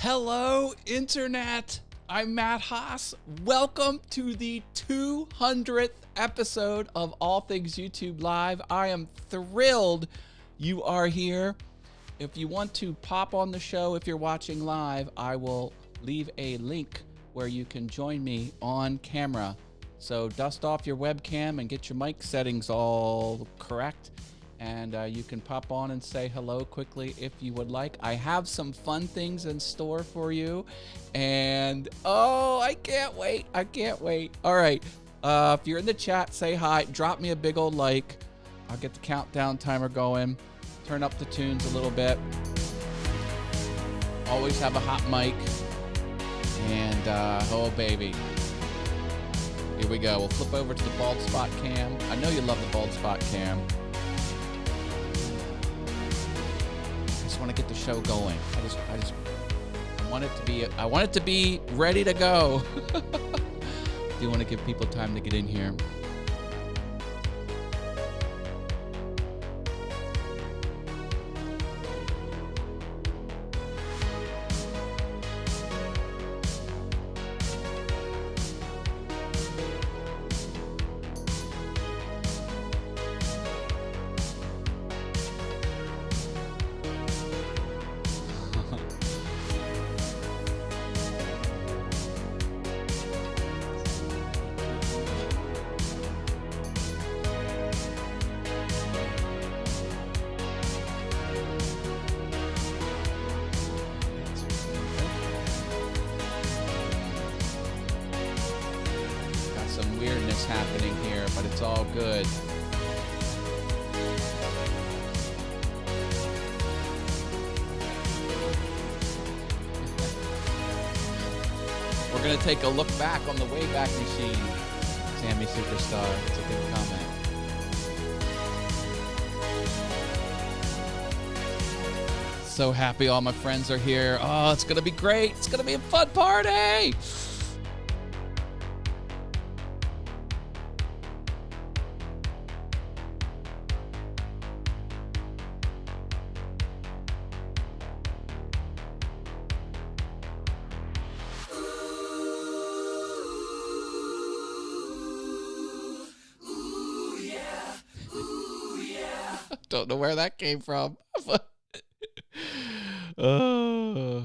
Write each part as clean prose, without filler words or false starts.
Hello, Internet. I'm Matt Haas. Welcome to the 200th episode of All Things YouTube Live. I am thrilled you are here. If you want to pop on the show, if you're watching live, I will leave a link where you can join me on camera. So dust off your webcam and get your mic settings all correct. And you can pop on and say hello quickly if you would like. I have some fun things in store for you. And, oh, I can't wait. I can't wait. All right. If you're in the chat, say hi. Drop me a big old like. I'll get the countdown timer going. Turn up the tunes a little bit. Always have a hot mic. And, oh, baby. Here we go. We'll flip over to the bald spot cam. I know you love the bald spot cam. I want to get the show going. I want it to be ready to go. Do you want to give people time to get in here? Happening here, but it's all good. We're gonna take a look back on the Wayback Machine. Sammy Superstar, it's a good comment. So happy all my friends are here. Oh, it's gonna be great. It's gonna be a fun party. Don't know where that came from. Oh.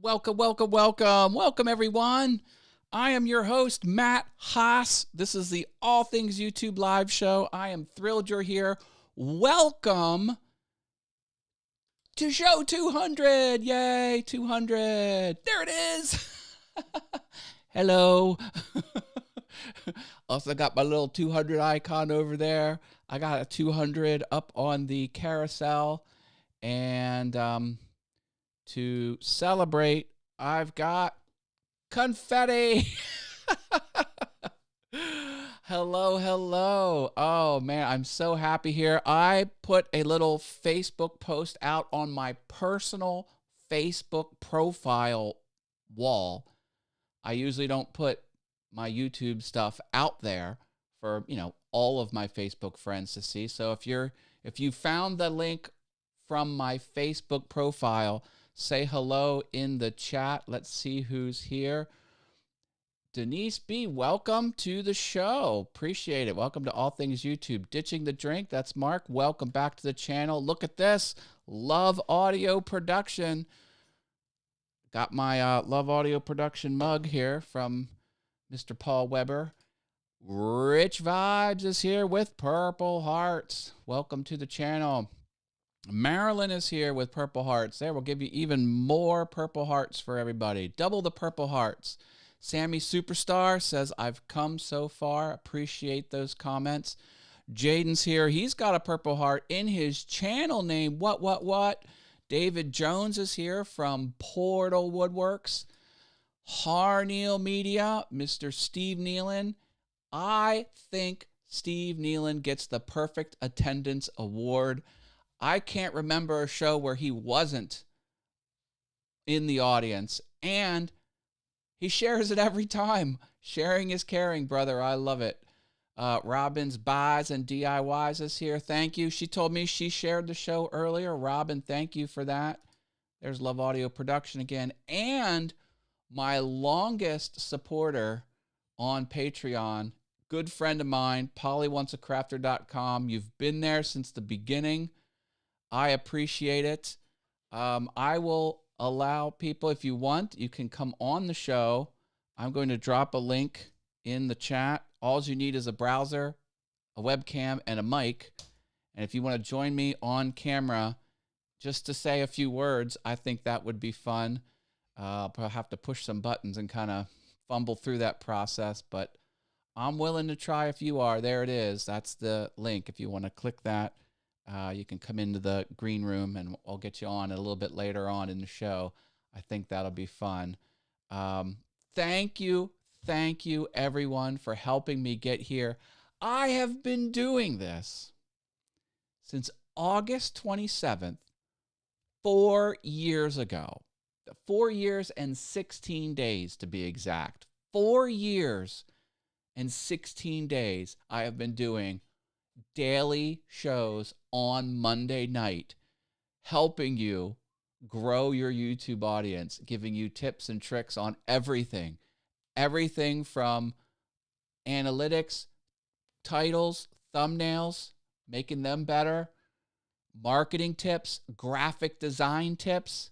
Welcome, welcome, welcome. Welcome, everyone. I am your host, Matt Haas. This is the All Things YouTube Live show. I am thrilled you're here. Welcome to show 200. Yay, 200. There it is. Hello. Also got my little 200 icon over there. I got a 200 up on the carousel. And to celebrate, I've got confetti. Hello, hello. Oh, man, I'm so happy here. I put a little Facebook post out on my personal Facebook profile wall. I usually don't put my YouTube stuff out there for, all of my Facebook friends to see. So if you found the link from my Facebook profile, say hello in the chat. Let's see who's here. Denise B., welcome to the show. Appreciate it. Welcome to All Things YouTube. Ditching the Drink, that's Mark. Welcome back to the channel. Look at this. Love Audio Production. Got my Love Audio Production mug here from Mr. Paul Weber. Rich Vibes is here with Purple Hearts. Welcome to the channel. Marilyn is here with Purple Hearts. There, we'll give you even more Purple Hearts for everybody. Double the Purple Hearts. Sammy Superstar says, I've come so far. Appreciate those comments. Jaden's here. He's got a Purple Heart in his channel name. What? David Jones is here from Portal Woodworks. Harneal Media, Mr. Steve Nealon. I think Steve Nealon gets the perfect attendance award. I can't remember a show where he wasn't in the audience, and he shares it every time. Sharing is caring, brother. I love it. Robin's Buys and DIYs is here. Thank you. She told me she shared the show earlier. Robin, thank you for that. There's Love Audio Production again. And my longest supporter on Patreon, good friend of mine, pollywantacrafter.com. You've been there since the beginning. I appreciate it. I will allow people, if you want, you can come on the show. I'm going to drop a link in the chat. All you need is a browser, a webcam, and a mic. And if you want to join me on camera just to say a few words, I think that would be fun. I'll probably have to push some buttons and kind of fumble through that process, but I'm willing to try if you are. There it is. That's the link. If you want to click that, you can come into the green room and I'll get you on a little bit later on in the show. I think that'll be fun. Thank you, everyone, for helping me get here. I have been doing this since August 27th, 4 years ago. 4 years and 16 days to be exact. 4 years and 16 days I have been doing daily shows on Monday night, helping you grow your YouTube audience, giving you tips and tricks on everything. Everything from analytics, titles, thumbnails, making them better, marketing tips, graphic design tips,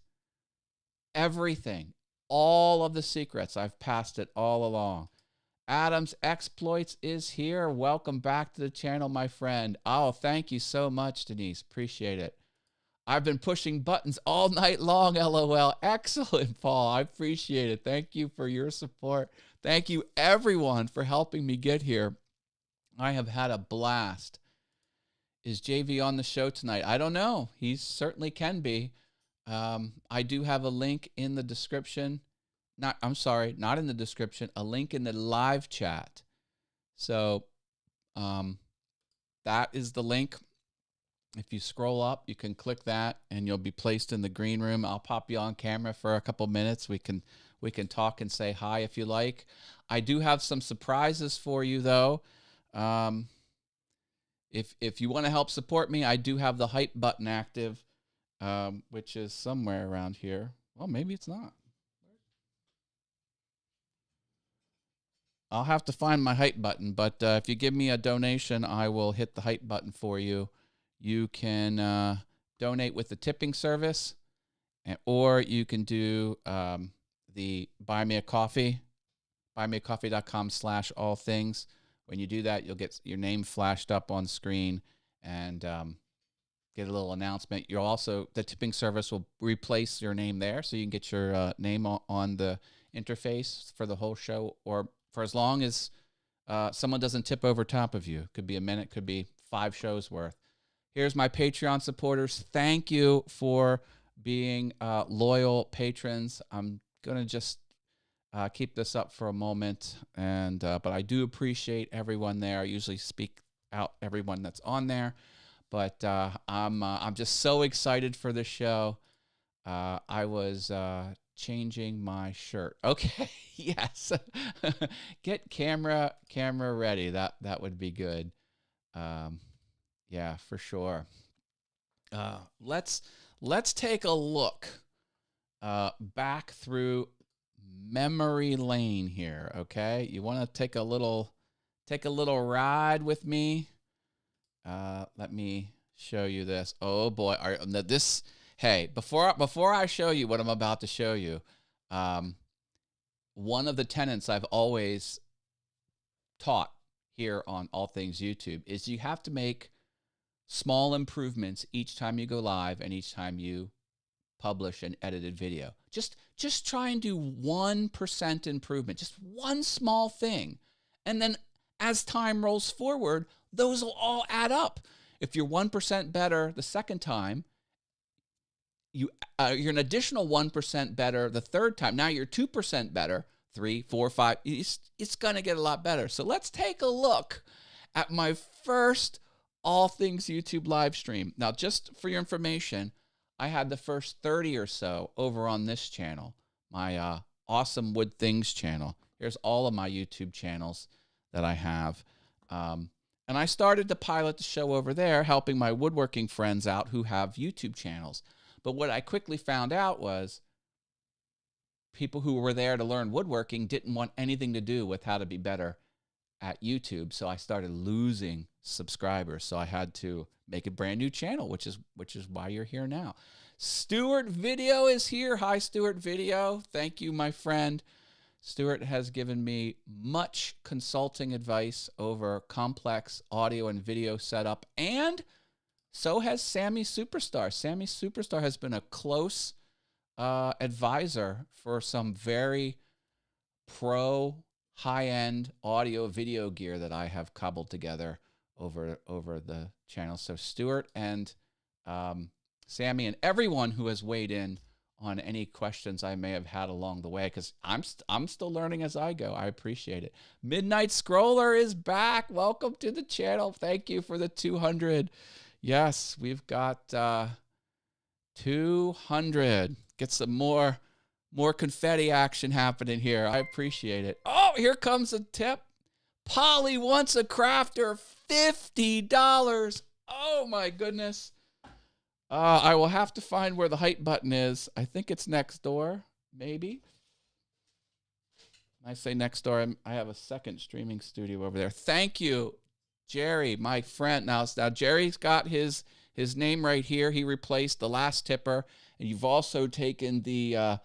everything. All of the secrets. I've passed it all along. Adam's Exploits is here. Welcome back to the channel, my friend. Oh, thank you so much, Denise. Appreciate it. I've been pushing buttons all night long, LOL. Excellent, Paul. I appreciate it. Thank you for your support. Thank you, everyone, for helping me get here. I have had a blast. Is JV on the show tonight? I don't know. He certainly can be. I do have a link in the description. Not in the description, a link in the live chat. So that is the link. If you scroll up, you can click that and you'll be placed in the green room. I'll pop you on camera for a couple minutes. We can talk and say hi if you like. I do have some surprises for you though. If you want to help support me, I do have the hype button active, which is somewhere around here. Well, maybe it's not. I'll have to find my hype button, but if you give me a donation, I will hit the hype button for you. You can donate with the tipping service, or you can do the Buy Me a Coffee, buymeacoffee.com/allthings. When you do that, you'll get your name flashed up on screen and get a little announcement. You'll also, the tipping service will replace your name there, so you can get your name on the interface for the whole show, or for as long as someone doesn't tip over top of you. Could be a minute, could be 5 shows worth. Here's my Patreon supporters. Thank you for being loyal patrons. I'm gonna just keep this up for a moment, and but I do appreciate everyone there. I usually speak out everyone that's on there, but I'm just so excited for this show. I was changing my shirt. Okay, yes. Get camera ready. That would be good. Yeah, for sure. Let's take a look back through memory lane here. Okay, you want to take a little ride with me. Let me show you this. Oh boy, this. Hey, before I show you what I'm about to show you, one of the tenets I've always taught here on All Things YouTube is you have to make small improvements each time you go live and each time you publish an edited video. Just try and do 1% improvement, just one small thing. And then as time rolls forward, those will all add up. If you're 1% better the second time, you're an additional 1% better the third time. Now you're 2% better, 3, 4, 5. It's going to get a lot better. So let's take a look at my first All Things YouTube live stream. Now, just for your information, I had the first 30 or so over on this channel, my Awesome Wood Things channel. Here's all of my YouTube channels that I have. And I started to pilot the show over there, helping my woodworking friends out who have YouTube channels. But what I quickly found out was people who were there to learn woodworking didn't want anything to do with how to be better at YouTube. So I started losing subscribers. So I had to make a brand new channel, which is why you're here now. Stuart Video is here. Hi, Stuart Video. Thank you, my friend. Stuart has given me much consulting advice over complex audio and video setup, and so has Sammy Superstar. Sammy Superstar has been a close advisor for some very pro high-end audio video gear that I have cobbled together over the channel. So Stuart and Sammy and everyone who has weighed in on any questions I may have had along the way, because I'm still learning as I go. I appreciate it. Midnight Scroller is back. Welcome to the channel. Thank you for the 200. Yes, we've got 200. Get some more confetti action happening here. I appreciate it. Oh, here comes a tip. Polly wants a crafter, $50. Oh my goodness. I will have to find where the height button is. I think it's next door, maybe. When I say next door, I have a second streaming studio over there. Thank you, Jerry, my friend. Now Jerry's got his name right here. He replaced the last tipper, and you've also taken the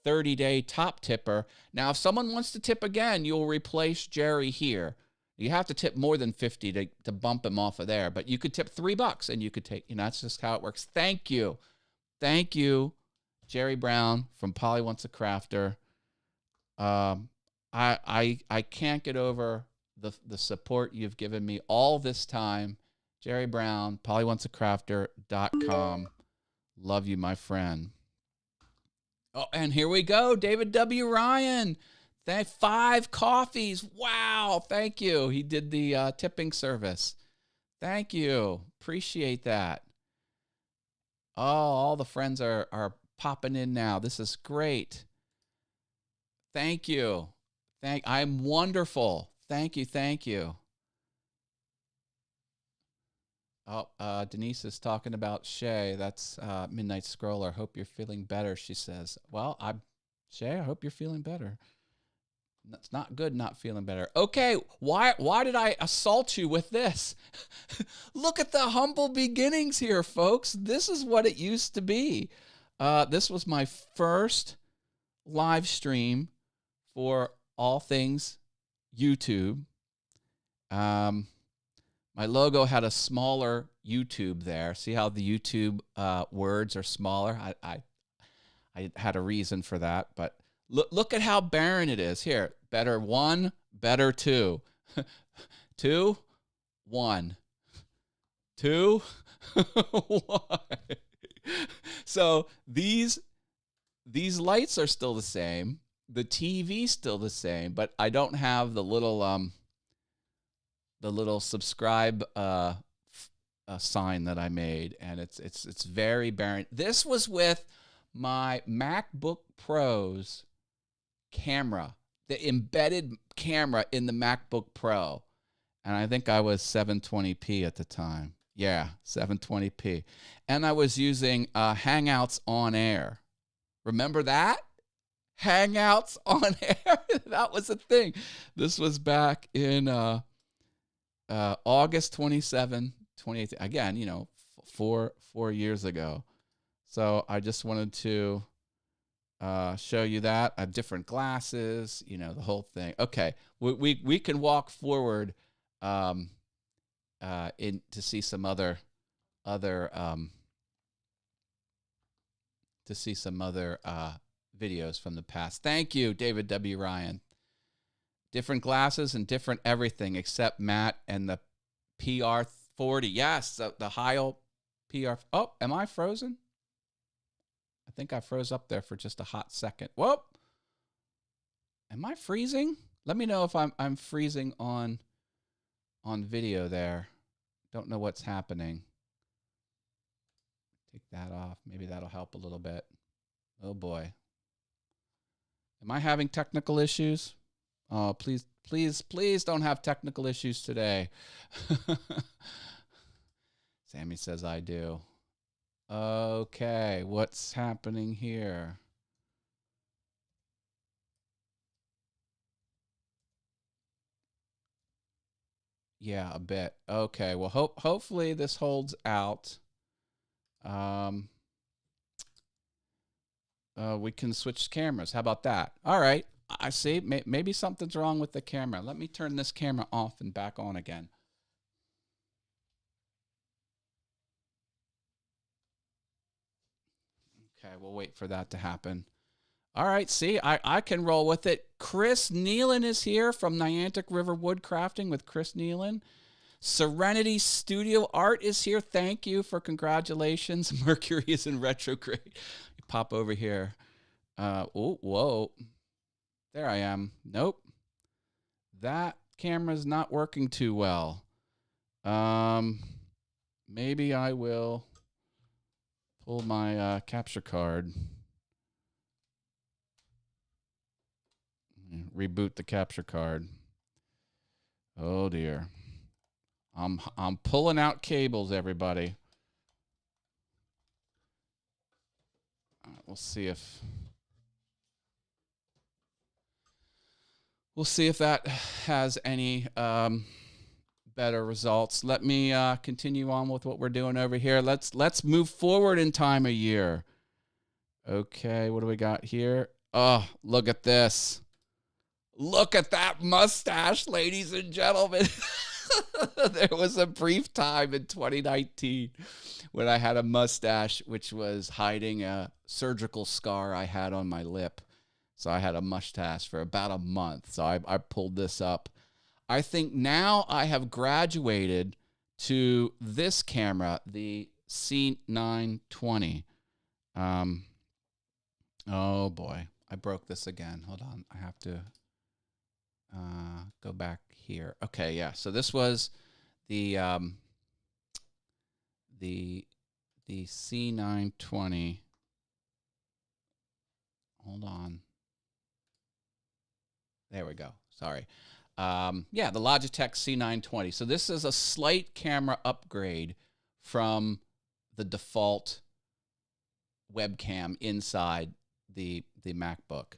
30-day top tipper. Now, if someone wants to tip again, you'll replace Jerry here. You have to tip more than 50 to bump him off of there, but you could tip $3 and you could take, that's just how it works. Thank you, Jerry Brown from Polly Wants a Crafter. I can't get over the support you've given me all this time. Jerry Brown, pollywantsaCrafter.com. Love you, my friend. Oh, and here we go. David W. Ryan. 5 coffees. Wow. Thank you. He did the tipping service. Thank you. Appreciate that. Oh, all the friends are popping in now. This is great. Thank you. I'm wonderful. Thank you. Oh, Denise is talking about Shay. That's Midnight Scroller. Hope you're feeling better, she says. Well, Shay, I hope you're feeling better. That's not good not feeling better. Okay, why did I assault you with this? Look at the humble beginnings here, folks. This is what it used to be. This was my first live stream for all things YouTube. My logo had a smaller YouTube there. See how the YouTube words are smaller? I had a reason for that, but look at how barren it is. Here, better one, better two. 2, 1. 2, 1. So these lights are still the same. The TV's still the same, but I don't have the little subscribe sign that I made, and it's very barren. This was with my MacBook Pro's camera, the embedded camera in the MacBook Pro, and I think I was 720p at the time. Yeah, 720p, and I was using Hangouts on Air. Remember that? Hangouts on Air? That was a thing. This was back in August 27, 2018. Again, you know, 4 years ago. So I just wanted to show you that. I have different glasses, you know, the whole thing. Okay, we can walk forward in to see some other videos from the past. Thank you, David W. Ryan. Different glasses and different everything except Matt and the PR40. Yes, the Heil PR. Oh, am I frozen? I think I froze up there for just a hot second. Whoop. Am I freezing? Let me know if I'm freezing on video there. Don't know what's happening. Take that off. Maybe that'll help a little bit. Oh boy. Am I having technical issues? Oh, please don't have technical issues today. Sammy says I do. Okay, what's happening here? Yeah, a bit. Okay, well, hopefully this holds out. We can switch cameras. How about that? All right. I see. Maybe something's wrong with the camera. Let me turn this camera off and back on again. Okay, we'll wait for that to happen. All right, see, I can roll with it. Chris Nealon is here from Niantic River Woodcrafting with Chris Nealon. Serenity Studio Art is here. Thank you for congratulations. Mercury is in retrograde. Pop over here. Oh, whoa. There I am. Nope. That camera's not working too well. Maybe I will pull my capture card. Reboot the capture card. Oh dear. I'm pulling out cables, everybody. We'll see if that has any better results. Let me continue on with what we're doing over here. Let's move forward in time a year. Okay, what do we got here? Oh, look at this. Look at that mustache, ladies and gentlemen. There was a brief time in 2019 when I had a mustache which was hiding a surgical scar I had on my lip. So I had a mustache for about a month. So I pulled this up. I think now I have graduated to this camera, the C920. Oh boy, I broke this again. Hold on, I have to go back here. Okay, yeah. So this was the C920. Hold on. There we go. Sorry. Yeah, the Logitech C920. So this is a slight camera upgrade from the default webcam inside the MacBook.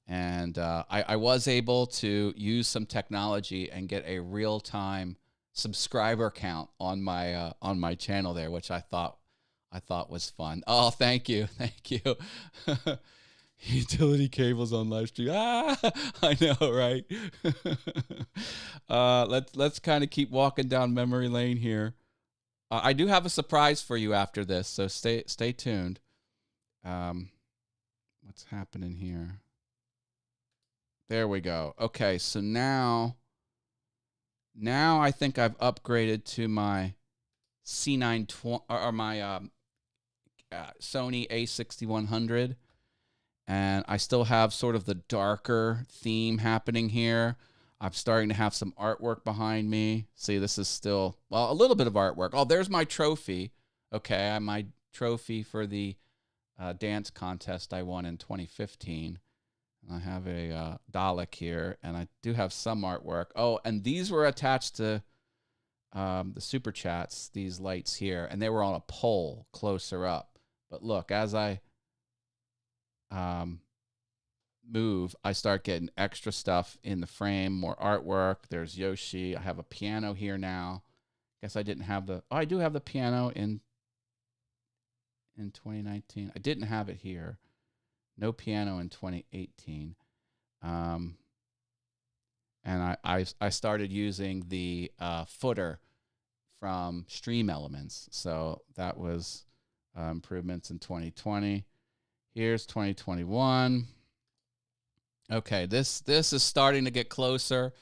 And I was able to use some technology and get a real-time subscriber count on my channel there, which I thought I thought was fun. Oh, thank you. Thank you. Utility cables on live stream. Ah, I know, right? Let's kind of keep walking down memory lane here. I do have a surprise for you after this, so stay tuned. What's happening here? There we go. Okay, so now I think I've upgraded to my C920 or my Sony A6100, and I still have sort of the darker theme happening here. I'm starting to have some artwork behind me. See, this is still, well, a little bit of artwork. Oh, there's my trophy. Okay, my trophy for the dance contest I won in 2015. I have a Dalek here, and I do have some artwork. Oh, and these were attached to the super chats, these lights here, and they were on a pole closer up. But look, as I move, I start getting extra stuff in the frame, more artwork. There's Yoshi. I have a piano here now. Guess I didn't have the, oh, I do have the piano in 2019. I didn't have it here. No piano in 2018. And I started using the footer from Stream Elements. So that was improvements in 2020. Here's 2021. Okay, this is starting to get closer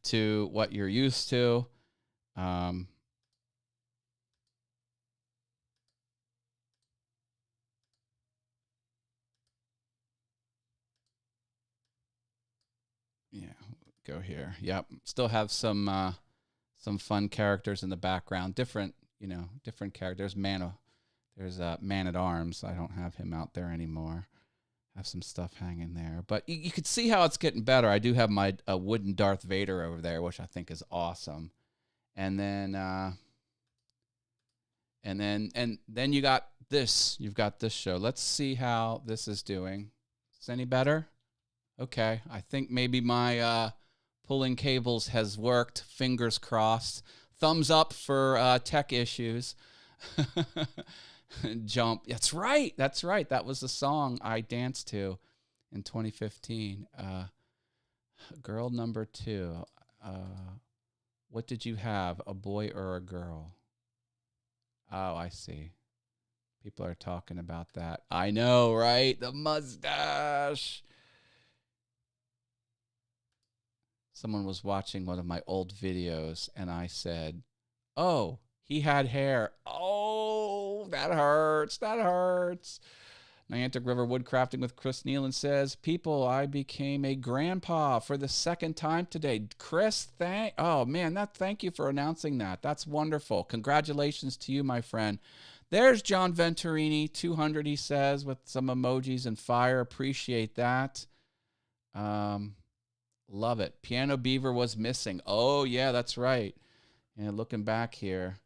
to what you're used to. Yeah, go here. Yep, still have some fun characters in the background. Different characters. There's Man at Arms. I don't have him out there anymore. Have some stuff hanging there, but you could see how it's getting better. I do have my wooden Darth Vader over there, which I think is awesome. And then you got this. You've got this show. Let's see how this is doing. Is it any better? Okay, I think maybe my pulling cables has worked. Fingers crossed. Thumbs up for tech issues. Jump. That's right. That was the song I danced to in 2015. Girl number 2. What did you have? A boy or a girl? Oh, I see. People are talking about that. I know, right? The mustache. Someone was watching one of my old videos, and I said, oh, he had hair. Oh, that hurts. That hurts. Niantic River Woodcrafting with Chris Nealon says, people, I became a grandpa for the second time today. Chris, thank you for announcing that. That's wonderful. Congratulations to you, my friend. There's John Venturini, 200, he says, with some emojis and fire. Appreciate that. Love it. Piano Beaver was missing. Oh, yeah, that's right. And looking back here,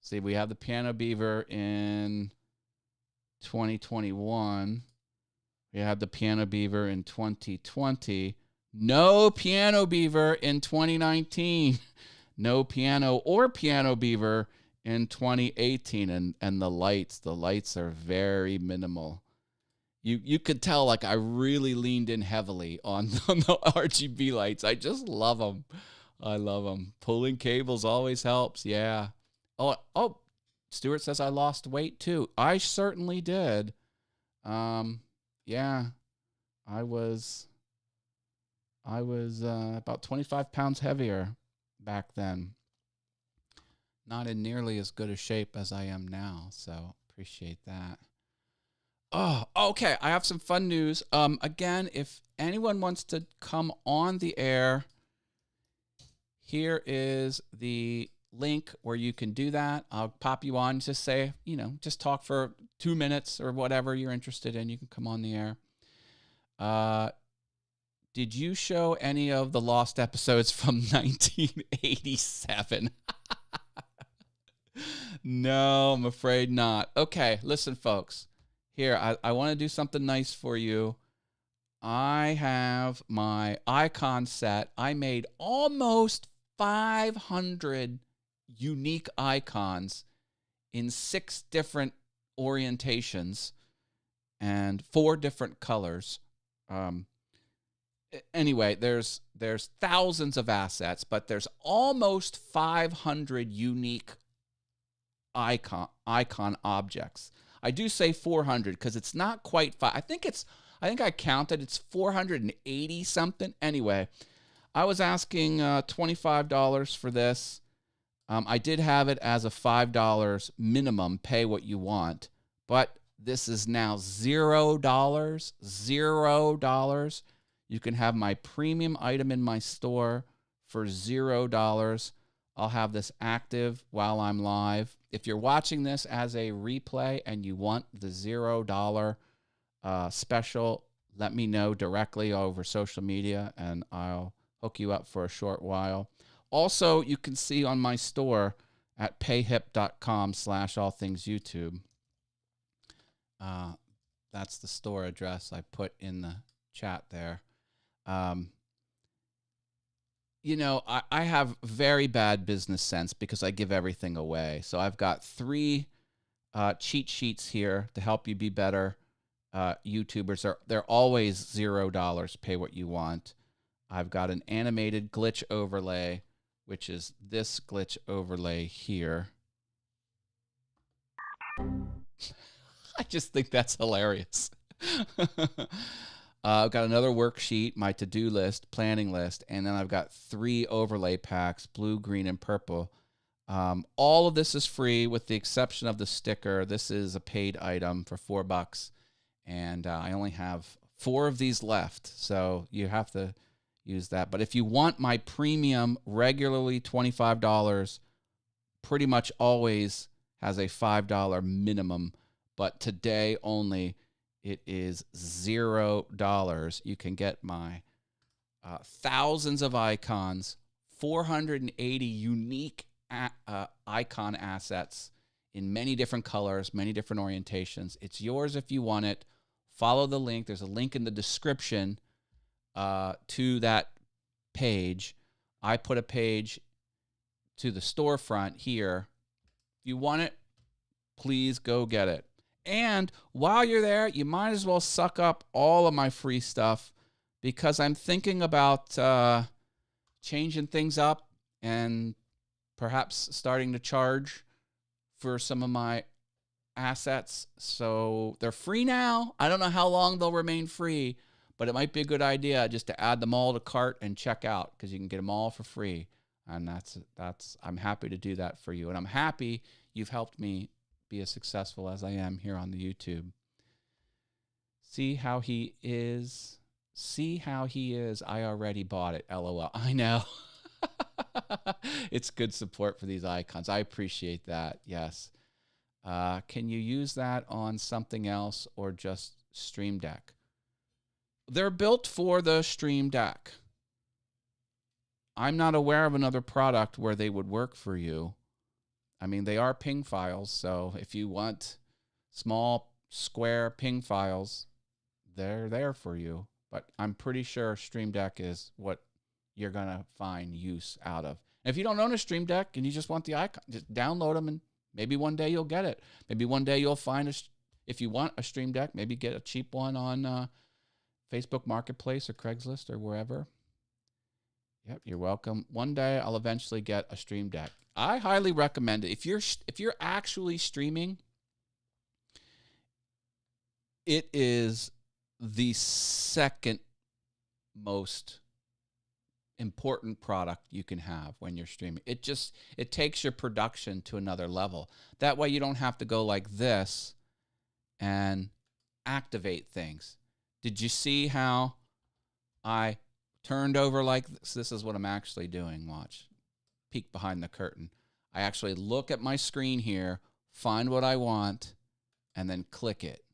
see, we have the Piano Beaver in 2021. We had the Piano Beaver in 2020. No Piano Beaver in 2019. No Piano or Piano Beaver in 2018. And the lights are very minimal. You could tell, like, I really leaned in heavily on the RGB lights. I just love them. I love them. Pulling cables always helps. Yeah. Oh, Stuart says I lost weight too. I certainly did. Yeah, I was about 25 pounds heavier back then. Not in nearly as good a shape as I am now. So appreciate that. Oh, okay. I have some fun news. Again, if anyone wants to come on the air, here is the link where you can do that. I'll pop you on. Just say, just talk for 2 minutes or whatever you're interested in. You can come on the air. Did you show any of the lost episodes from 1987? No, I'm afraid not. Okay, listen, folks. Here, I want to do something nice for you. I have my icon set. I made almost 500 unique icons in 6 different orientations and 4 different colors. Anyway, there's thousands of assets, but there's almost 500 unique icon objects. I do say 400 because it's not quite 5. I think I counted. It's 480 something. Anyway, I was asking $25 for this. I did have it as a $5 minimum, pay what you want, but this is now $0. $0. You can have my premium item in my store for $0. I'll have this active while I'm live. If you're watching this as a replay and you want the $0 special, let me know directly over social media and I'll hook you up for a short while. Also, you can see on my store at payhip.com/allthingsyoutube. That's the store address I put in the chat there. You know, I have very bad business sense because I give everything away. So I've got 3 cheat sheets here to help you be better YouTubers. They're always $0, pay what you want. I've got an animated glitch overlay, which is this glitch overlay here. I just think that's hilarious. I've got another worksheet, my to-do list, planning list, and then I've got 3 overlay packs, blue, green, and purple. All of this is free with the exception of the sticker. This is a paid item for $4, and I only have 4 of these left, so you have to use that. But if you want my premium, regularly $25, pretty much always has a $5 minimum, but today only it is $0. You can get my thousands of icons, 480 unique icon assets in many different colors, many different orientations. It's yours if you want it. Follow the link. There's a link in the description to that page. I put a page to the storefront here. If you want it, please go get it. And while you're there, you might as well suck up all of my free stuff because I'm thinking about changing things up and perhaps starting to charge for some of my assets. So they're free now. I don't know how long they'll remain free, but it might be a good idea just to add them all to cart and check out because you can get them all for free. And I'm happy to do that for you. And I'm happy you've helped me be as successful as I am here on the YouTube. See how he is. See how he is. I already bought it. LOL. I know. It's good support for these icons. I appreciate that. Yes. Can you use that on something else or just Stream Deck? They're built for the Stream Deck. I'm not aware of another product where they would work for you. I mean, they are ping files, so if you want small square ping files, they're there for you. But I'm pretty sure Stream Deck is what you're going to find use out of. And if you don't own a Stream Deck and you just want the icon, just download them and maybe one day you'll get it. Maybe one day you'll find, if you want a Stream Deck, maybe get a cheap one on Facebook Marketplace or Craigslist or wherever. Yep, you're welcome. One day I'll eventually get a Stream Deck. I highly recommend it. If you're actually streaming, it is the second most important product you can have when you're streaming. It takes your production to another level. That way you don't have to go like this and activate things. Did you see how I turned over like this? This is what I'm actually doing. Watch. Peek behind the curtain. I actually look at my screen here, find what I want, and then click it.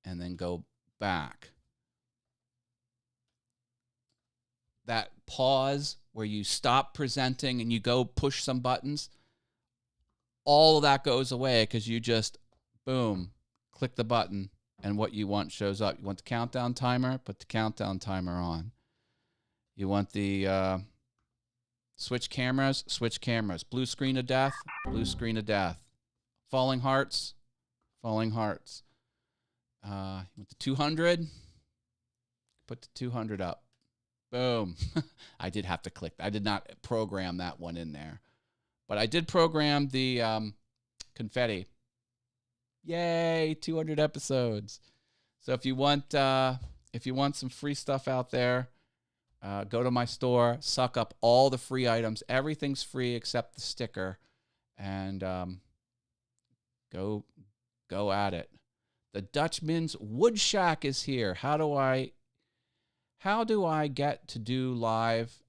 And then go back. That pause where you stop presenting and you go push some buttons, all of that goes away because you just, boom, click the button and what you want shows up. You want the countdown timer? Put the countdown timer on. You want the switch cameras? Switch cameras. Blue screen of death? Blue screen of death. Falling hearts. Falling hearts. With the 200. Put the 200 up. Boom. I did have to click. I did not program that one in there. But I did program the confetti. Yay, 200 episodes. So if you want some free stuff out there, go to my store, suck up all the free items. Everything's free except the sticker, and go at it. The Dutchman's Wood Shack is here. How do I get to do live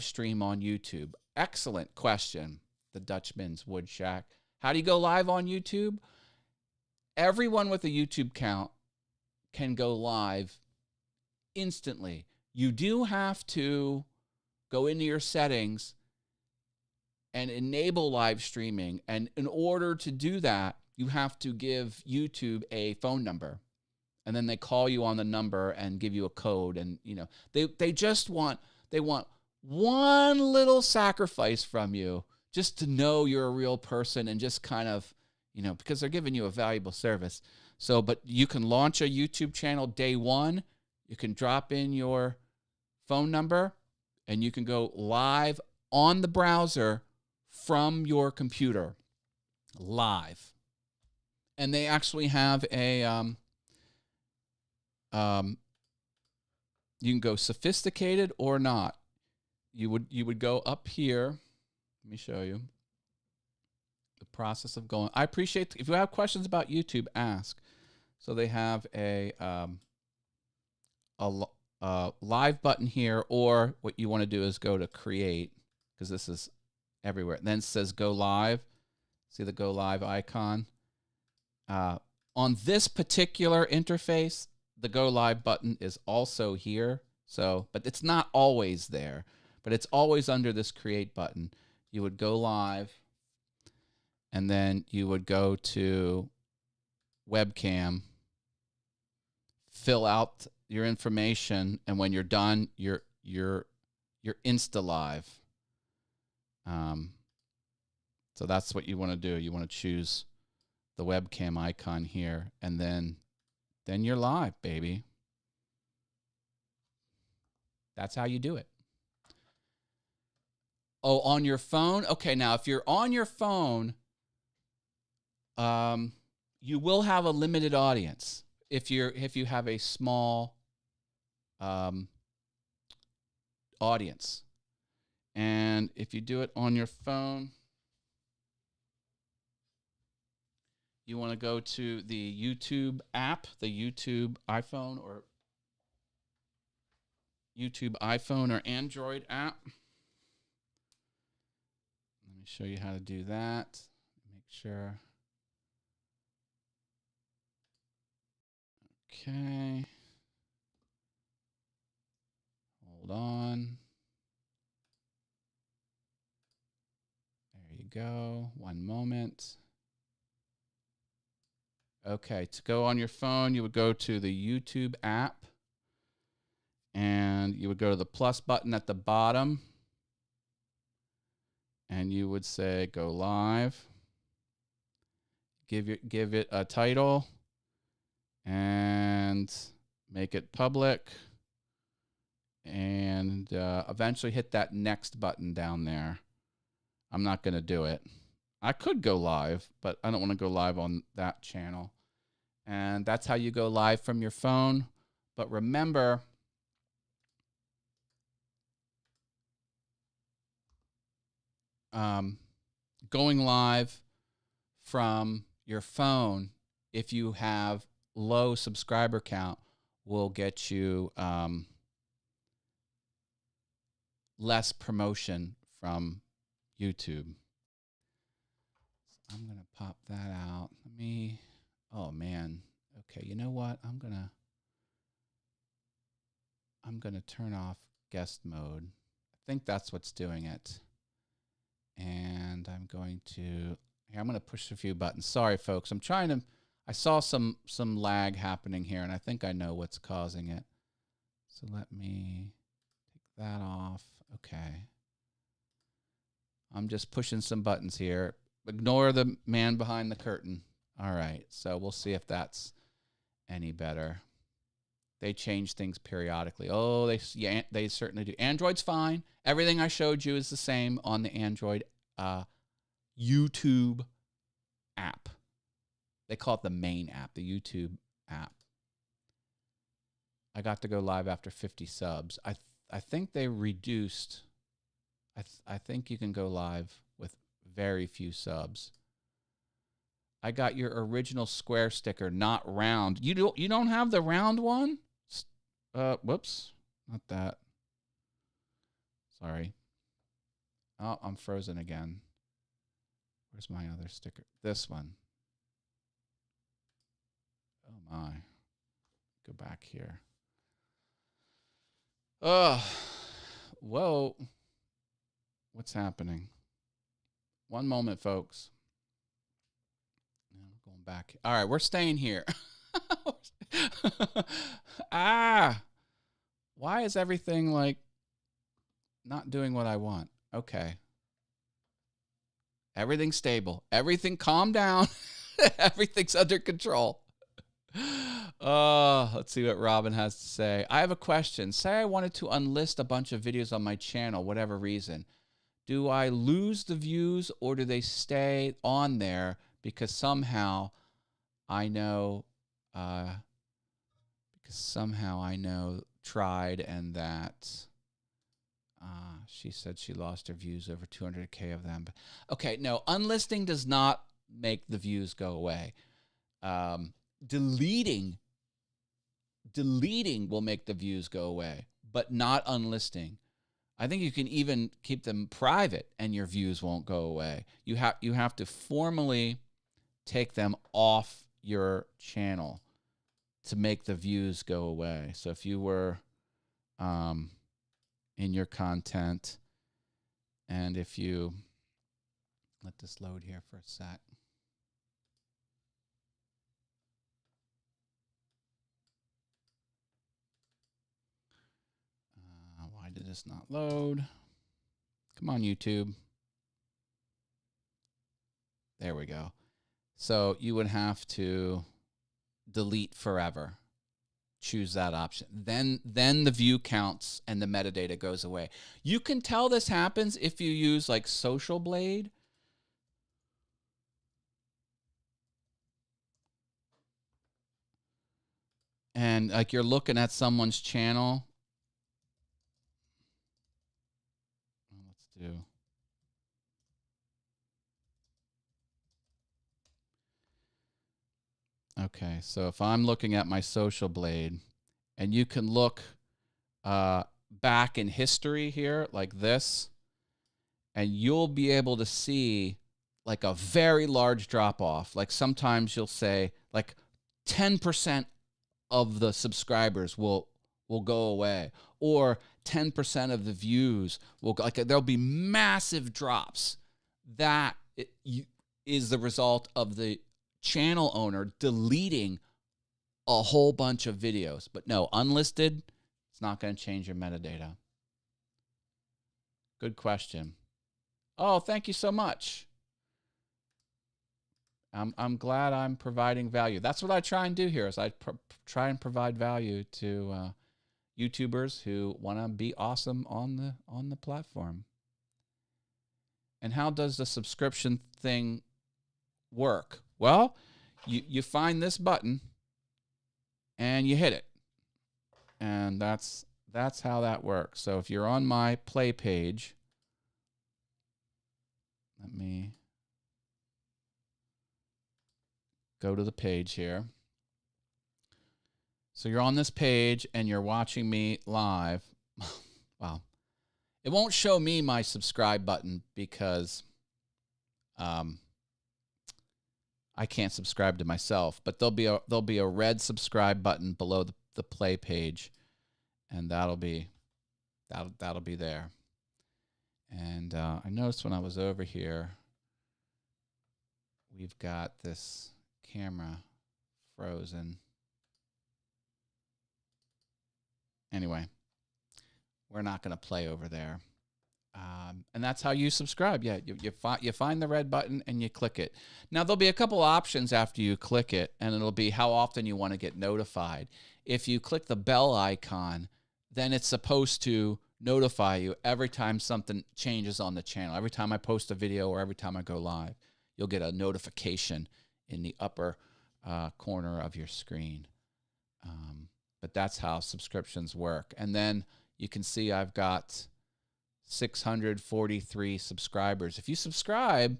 stream on YouTube? Excellent question. The Dutchman's Wood Shack. How do you go live on YouTube? Everyone with a YouTube account can go live instantly. You do have to go into your settings and enable live streaming. And in order to do that, you have to give YouTube a phone number. And then they call you on the number and give you a code. And, you know, they want one little sacrifice from you just to know you're a real person and just kind of, you know, because they're giving you a valuable service. So, but you can launch a YouTube channel day one. You can drop in your phone number and you can go live on the browser from your computer. Live. And they actually have a, you can go sophisticated or not. You would go up here. Let me show you the process of going. I appreciate if you have questions about YouTube, ask. So they have a live button here, or what you want to do is go to create, because this is everywhere. And then it says go live. See the go live icon. On this particular interface, the go live button is also here. So, but it's not always there, but it's always under this create button. You would go live, and then you would go to webcam, fill out your information, and when you're done, you're insta live. So that's what you want to do. You want to choose the webcam icon here, and then you're live, baby. That's how you do it. Oh, on your phone? Okay, now if you're on your phone, you will have a limited audience if you have a small audience. And if you do it on your phone, you want to go to the YouTube app, the YouTube iPhone or Android app. Let me show you how to do that. Make sure. Okay. Hold on. There you go. One moment. Okay, to go on your phone, you would go to the YouTube app, and you would go to the plus button at the bottom, and you would say go live. Give it a title, and make it public, and eventually hit that next button down there. I'm not going to do it. I could go live, but I don't want to go live on that channel. And that's how you go live from your phone. But remember, going live from your phone, if you have low subscriber count, will get you less promotion from YouTube. I'm going to pop that out. Oh man. Okay, you know what? I'm going to turn off guest mode. I think that's what's doing it. And I'm going to push a few buttons. Sorry folks. I saw some lag happening here, and I think I know what's causing it. So let me take that off. Okay. I'm just pushing some buttons here. Ignore the man behind the curtain. All right, so we'll see if that's any better. They change things periodically. Oh, they certainly do. Android's fine. Everything I showed you is the same on the Android YouTube app. They call it the main app, the YouTube app. I got to go live after 50 subs. I think they reduced. I think you can go live with very few subs. I got your original square sticker, not round. You don't have the round one? Whoops, not that. Sorry. Oh, I'm frozen again. Where's my other sticker? This one. Oh my. Go back here. Whoa. What's happening? One moment, folks. Going back. All right, we're staying here. Why is everything like not doing what I want? Okay. Everything's stable. Everything calm down. Everything's under control. Let's see what Robin has to say. I have a question. Say I wanted to unlist a bunch of videos on my channel, whatever reason. Do I lose the views or do they stay on there because somehow I know tried and that she said she lost her views, over 200K of them. Okay, no, unlisting does not make the views go away. Deleting will make the views go away, but not unlisting. I think you can even keep them private and your views won't go away. You have to formally take them off your channel to make the views go away. So if you were in your content, and if you let this load here for a sec. Why did this not load? Come on, YouTube. There we go. So you would have to delete forever. Choose that option. Then the view counts and the metadata goes away. You can tell this happens if you use like Social Blade. And like you're looking at someone's channel. Let's do. Okay, so if I'm looking at my Social Blade, and you can look back in history here like this, and you'll be able to see like a very large drop off. Like sometimes you'll say like 10% of the subscribers will go away, or 10% of the views will go, like there'll be massive drops. That is the result of the channel owner deleting a whole bunch of videos. But no, unlisted, it's not going to change your metadata. Good question. Oh, thank you so much. I'm glad I'm providing value. That's what I try and do here, is I try and provide value to YouTubers who want to be awesome on the platform. And how does the subscription thing work? Well, you find this button and you hit it. And that's how that works. So if you're on my play page, let me go to the page here. So you're on this page and you're watching me live. Wow. It won't show me my subscribe button because I can't subscribe to myself, but there'll be a red subscribe button below the play page, and that'll be there. And I noticed when I was over here, we've got this camera frozen. Anyway, we're not going to play over there. And that's how you subscribe. Yeah, you find the red button and you click it. Now, there'll be a couple options after you click it, and it'll be how often you want to get notified. If you click the bell icon, then it's supposed to notify you every time something changes on the channel. Every time I post a video or every time I go live, you'll get a notification in the upper corner of your screen. But that's how subscriptions work. And then you can see I've got 643 subscribers. If you subscribe,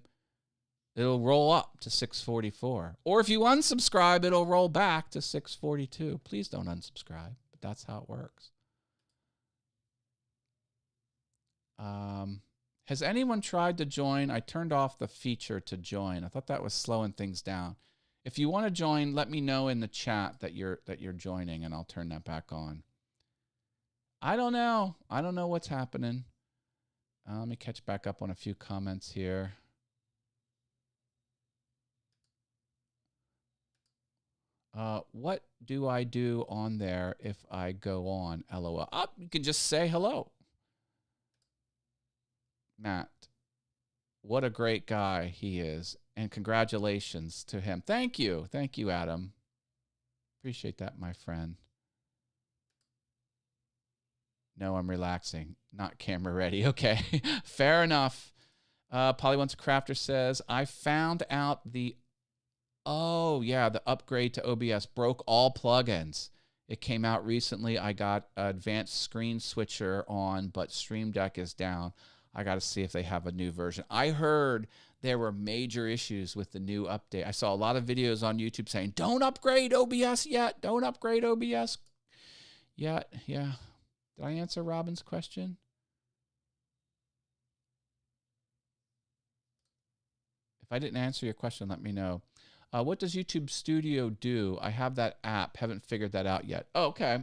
it'll roll up to 644. Or if you unsubscribe, it'll roll back to 642. Please don't unsubscribe, but that's how it works. Has anyone tried to join? I turned off the feature to join. I thought that was slowing things down. If you want to join, let me know in the chat that you're joining, and I'll turn that back on. I don't know. I don't know what's happening. Let me catch back up on a few comments here. What do I do on there if I go on? LOL. Oh, you can just say hello. Matt, what a great guy he is. And congratulations to him. Thank you. Thank you, Adam. Appreciate that, my friend. No, I'm relaxing. Not camera ready. Okay, fair enough. Polly Once Crafter says, I found out the upgrade to OBS broke all plugins. It came out recently. I got advanced screen switcher on, but Stream Deck is down. I got to see if they have a new version. I heard there were major issues with the new update. I saw a lot of videos on YouTube saying, don't upgrade OBS yet. Don't upgrade OBS yet. Yeah. Did I answer Robin's question? If I didn't answer your question, let me know. What does YouTube Studio do? I have that app. Haven't figured that out yet. Oh, okay.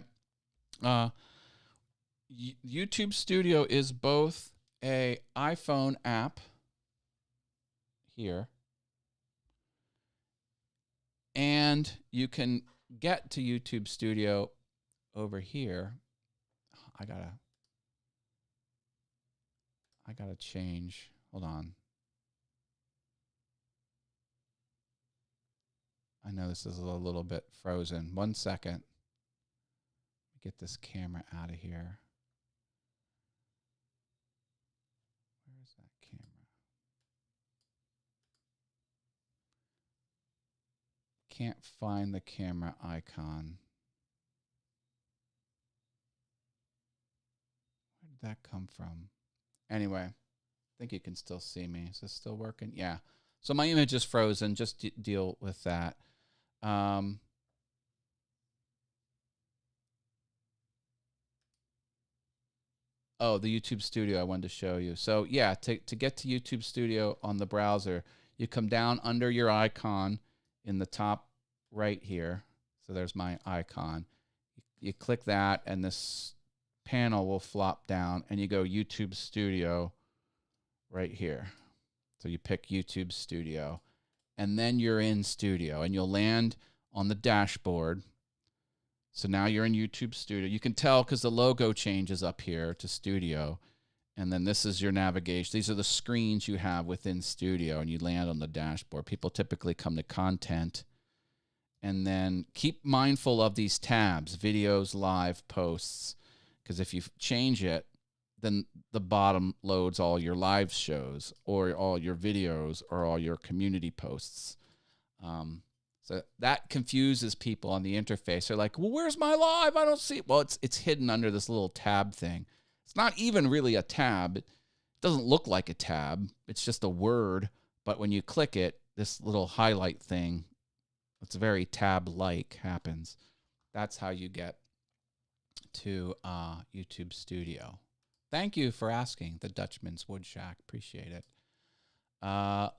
YouTube Studio is both a iPhone app here, and you can get to YouTube Studio over here. I gotta change. Hold on. I know this is a little bit frozen. 1 second. Get this camera out of here. Where's that camera? Can't find the camera icon. Where did that come from? Anyway, I think you can still see me. Is this still working? Yeah. So my image is frozen. Just deal with that. Oh, the YouTube Studio I wanted to show you. So yeah, to get to YouTube Studio on the browser, you come down under your icon in the top right here. So there's my icon. You click that, and this panel will flop down, and you go YouTube Studio right here. So you pick YouTube Studio, and then you're in Studio, and you'll land on the dashboard. So now you're in YouTube Studio. You can tell because the logo changes up here to Studio, and then this is your navigation. These are the screens you have within Studio, and you land on the dashboard. People typically come to Content, and then keep mindful of these tabs, Videos, Live, Posts, because if you change it, then the bottom loads all your live shows or all your videos or all your community posts. So that confuses people on the interface. They're like, well, where's my live? I don't see it. Well, it's hidden under this little tab thing. It's not even really a tab. It doesn't look like a tab. It's just a word. But when you click it, this little highlight thing, it's very tab-like, happens. That's how you get to YouTube Studio. Thank you for asking, the Dutchman's Wood Shack. Appreciate it.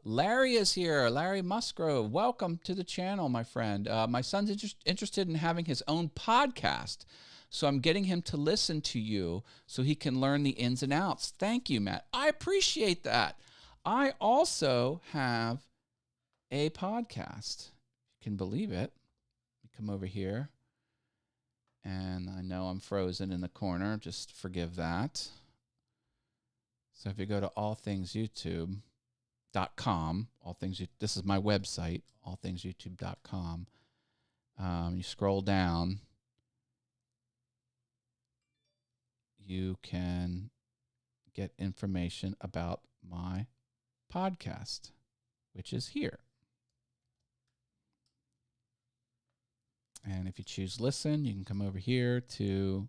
Larry is here. Larry Musgrove. Welcome to the channel, my friend. My son's interested in having his own podcast, so I'm getting him to listen to you so he can learn the ins and outs. Thank you, Matt. I appreciate that. I also have a podcast. If you can believe it. Come over here. And I know I'm frozen in the corner. Just forgive that. So if you go to allthingsyoutube.com, this is my website, allthingsyoutube.com. You scroll down, you can get information about my podcast, which is here. And if you choose listen, you can come over here to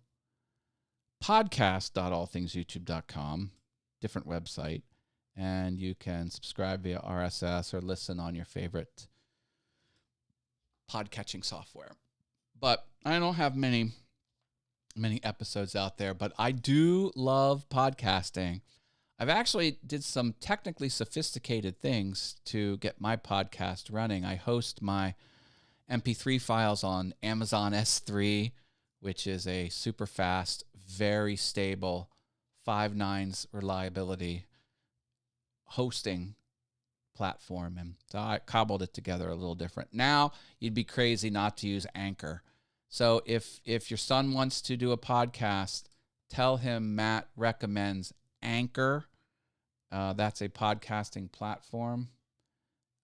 podcast.allthingsyoutube.com, different website, and you can subscribe via RSS or listen on your favorite podcatching software. But I don't have many episodes out there, but I do love podcasting. I've actually did some technically sophisticated things to get my podcast running. I host my MP3 files on Amazon S3, which is a super fast, very stable, 5 nines reliability hosting platform. And so I cobbled it together a little different. Now, you'd be crazy not to use Anchor. So if your son wants to do a podcast, tell him Matt recommends Anchor. That's a podcasting platform.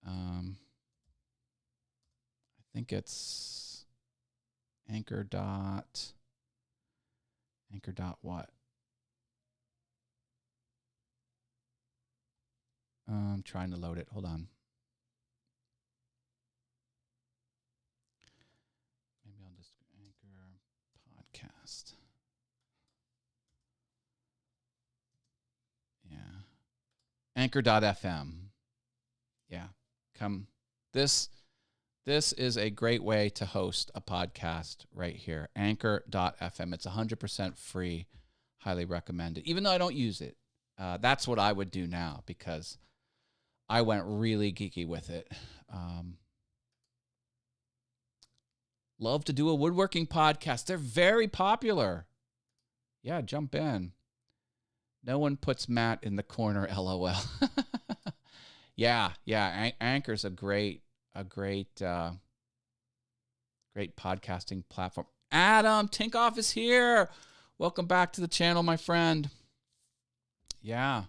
I think it's Anchor what? I'm trying to load it. Hold on. Maybe I'll just Anchor podcast. Yeah. Anchor.fm. Yeah. This is a great way to host a podcast right here. Anchor.fm. It's 100% free. Highly recommend it. Even though I don't use it. That's what I would do now because I went really geeky with it. Love to do a woodworking podcast. They're very popular. Yeah, jump in. No one puts Matt in the corner, LOL. Yeah. Anchor's a great podcasting platform. Adam Tinkoff is here. Welcome back to the channel, my friend. Yeah.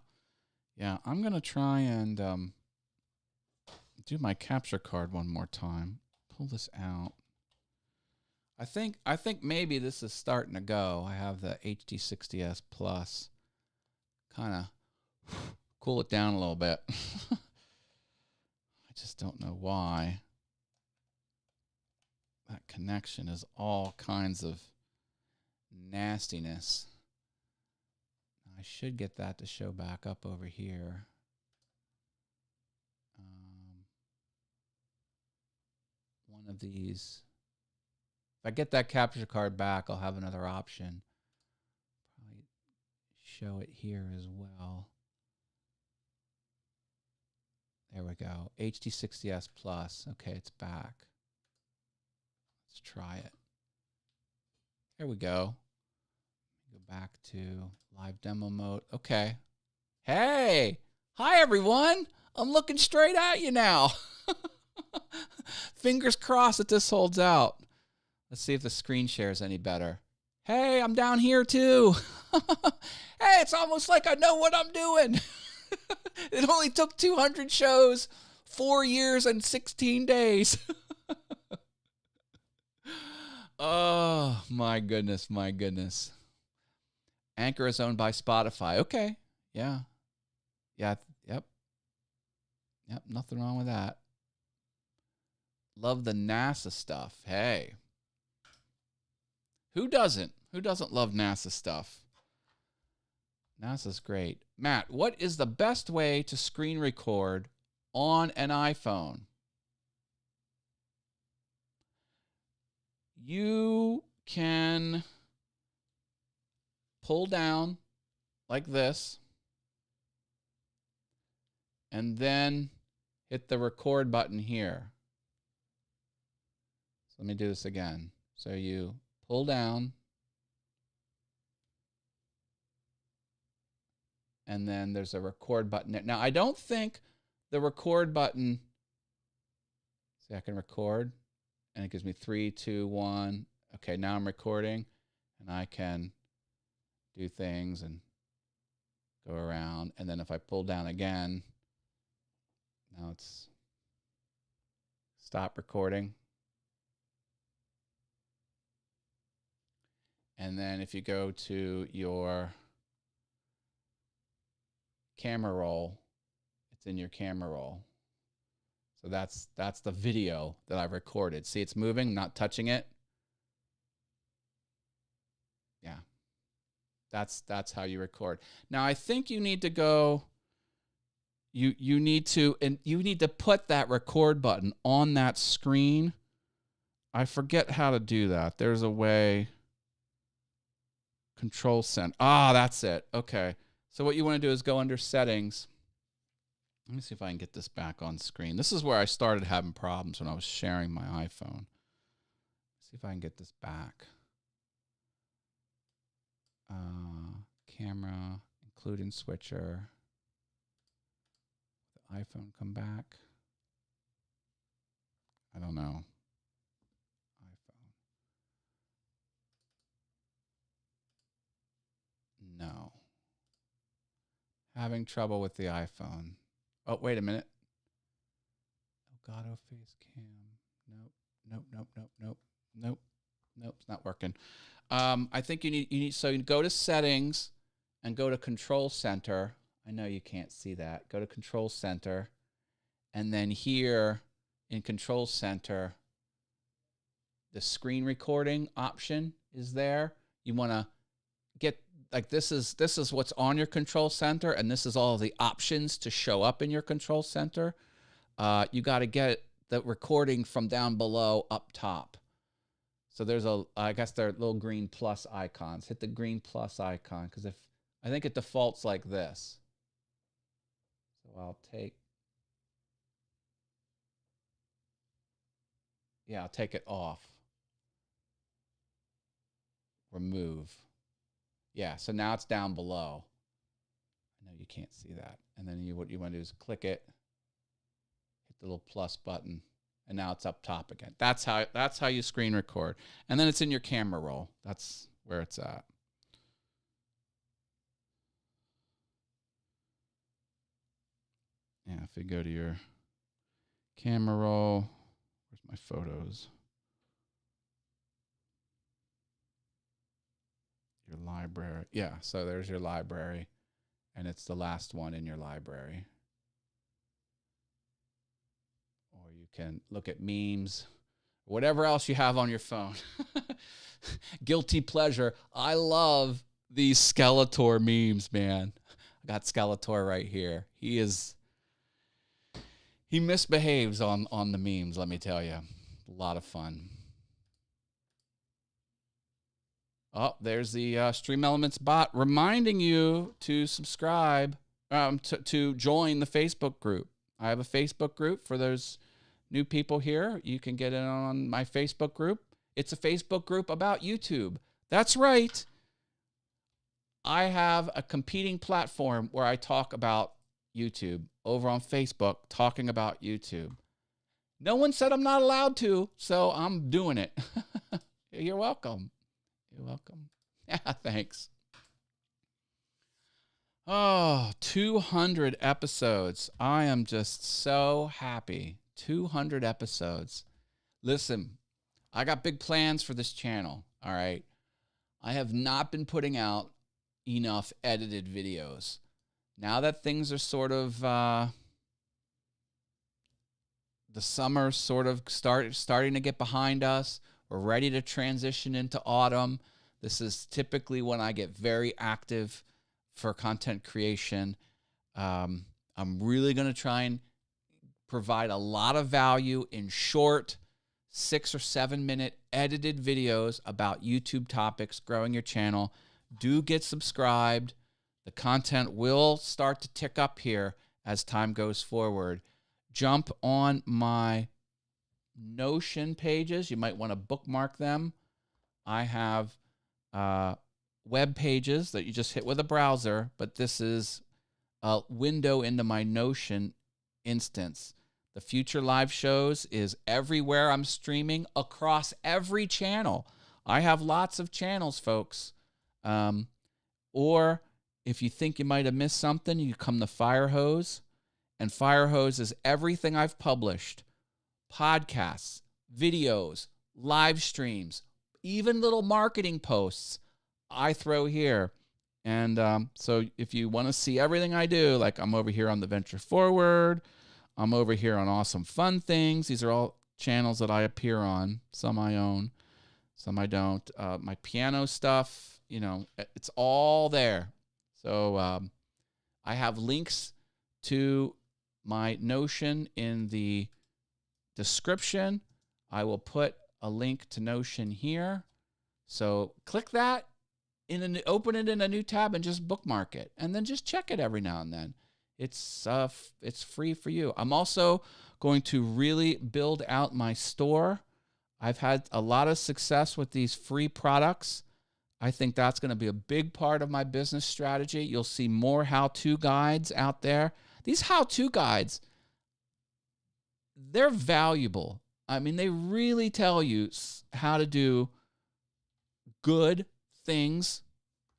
I'm going to try and do my capture card one more time. Pull this out. I think maybe this is starting to go. I have the HD60S Plus. Kind of cool it down a little bit. I just don't know why. That connection is all kinds of nastiness. I should get that to show back up over here. One of these. If I get that capture card back, I'll have another option. Probably show it here as well. There we go. HD60S Plus. Okay, it's back. Let's try it. There we go. Go back to live demo mode. Okay. Hey! Hi, everyone! I'm looking straight at you now. Fingers crossed that this holds out. Let's see if the screen share is any better. Hey, I'm down here too. Hey, it's almost like I know what I'm doing. It only took 200 shows, 4 years and 16 days. Oh, my goodness. Anchor is owned by Spotify. Okay. Yeah. Yep. Nothing wrong with that. Love the NASA stuff. Hey. Who doesn't? Who doesn't love NASA stuff? NASA's great. Matt, what is the best way to screen record on an iPhone? You can pull down like this and then hit the record button here. So let me do this again. So you pull down and then there's a record button there. Now, I don't think the record button, see, I can record and it gives me 3, 2, 1. Okay, now I'm recording and I can do things and go around. And then if I pull down again, now it's stop recording. And then if you go to your camera roll, it's in your camera roll. So that's the video that I recorded. See, it's moving, not touching it. Yeah. That's how you record. Now I think you need to go, you need to put that record button on that screen. I forget how to do that. There's a way. Control center. Ah, that's it. Okay. So what you want to do is go under settings. Let me see if I can get this back on screen. This is where I started having problems when I was sharing my iPhone. See if I can get this back. Camera, including switcher. The iPhone come back. I don't know. No. Having trouble with the iPhone. Oh, wait a minute. Elgato face cam. Nope. It's not working. I think you need, so you go to settings and go to control center. I know you can't see that. Go to control center. And then here in control center, the screen recording option is there. You want to get, like, this is what's on your control center, and this is all the options to show up in your control center. You got to get the recording from down below up top. So there's I guess they're little green plus icons. Hit the green plus icon, because I think it defaults like this. So I'll take it off. Remove. Yeah, so now it's down below. I know you can't see that. And then what you want to do is click it, hit the little plus button, and now it's up top again. That's how you screen record. And then it's in your camera roll. That's where it's at. Yeah, if you go to your camera roll, where's my photos? Your library. Yeah, so there's your library, and it's the last one in your library. Or you can look at memes, whatever else you have on your phone. Guilty pleasure. I love these Skeletor memes, man. I got Skeletor right here. He misbehaves on the memes, let me tell you. A lot of fun. Oh, there's the Stream Elements bot reminding you to subscribe, to join the Facebook group. I have a Facebook group for those new people here. You can get in on my Facebook group. It's a Facebook group about YouTube. That's right. I have a competing platform where I talk about YouTube over on Facebook, talking about YouTube. No one said I'm not allowed to, so I'm doing it. You're welcome. You're welcome. Yeah, thanks. Oh, 200 episodes. I am just so happy. 200 episodes. Listen, I got big plans for this channel, all right? I have not been putting out enough edited videos. Now that things are sort of, the summer sort of starting to get behind us, we're ready to transition into autumn. This is typically when I get very active for content creation. I'm really going to try and provide a lot of value in short 6 or 7 minute edited videos about YouTube topics, growing your channel. Do get subscribed. The content will start to tick up here as time goes forward. Jump on my Notion pages. You might want to bookmark them. I have web pages that you just hit with a browser, but this is a window into my Notion instance. The future live shows is everywhere I'm streaming across every channel. I have lots of channels, folks. Or If you think you might have missed something, you come to Firehose. And Firehose is everything I've published. Podcasts, videos, live streams, even little marketing posts I throw here. And so if you want to see everything I do, like I'm over here on the Venture Forward, I'm over here on Awesome Fun Things. These are all channels that I appear on. Some I own, some I don't. My piano stuff, you know, it's all there. So I have links to my Notion in the description. I will put a link to Notion here. So click that, open it in a new tab and just bookmark it. And then just check it every now and then. It's free for you. I'm also going to really build out my store. I've had a lot of success with these free products. I think that's going to be a big part of my business strategy. You'll see more how-to guides out there. These how-to guides, they're valuable. I mean, they really tell you how to do good things,